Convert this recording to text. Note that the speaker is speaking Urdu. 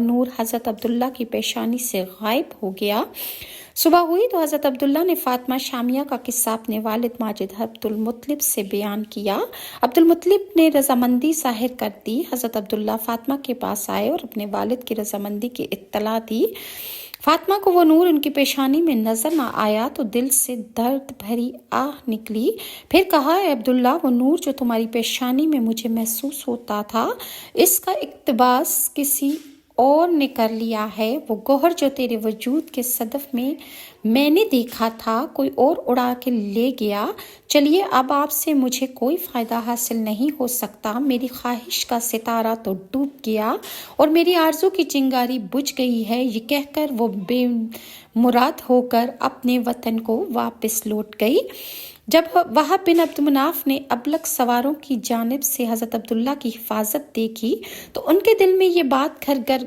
نور حضرت عبداللہ کی پیشانی سے غائب ہو گیا۔ صبح ہوئی تو حضرت عبداللہ نے فاطمہ شامیہ کا قصہ اپنے والد ماجد عبد المطلب سے بیان کیا۔ عبد المطلب نے رضامندی ظاہر کر دی۔ حضرت عبداللہ فاطمہ کے پاس آئے اور اپنے والد کی رضامندی کی اطلاع دی۔ فاطمہ کو وہ نور ان کی پیشانی میں نظر نہ آیا تو دل سے درد بھری آہ نکلی۔ پھر کہا، اے عبداللہ، وہ نور جو تمہاری پیشانی میں مجھے محسوس ہوتا تھا، اس کا اقتباس کسی اور نے کر لیا ہے۔ وہ گوہر جو تیرے وجود کے صدف میں نے دیکھا تھا، کوئی اور اڑا کے لے گیا۔ چلیے، اب آپ سے مجھے کوئی فائدہ حاصل نہیں ہو سکتا۔ میری خواہش کا ستارہ تو ڈوب گیا اور میری آرزو کی چنگاری بجھ گئی ہے۔ یہ کہہ کر وہ بے مراد ہو کر اپنے وطن کو واپس لوٹ گئی۔ جب وہب بن عبد مناف نے ابلق سواروں کی جانب سے حضرت عبداللہ کی حفاظت دیکھی تو ان کے دل میں یہ بات گھر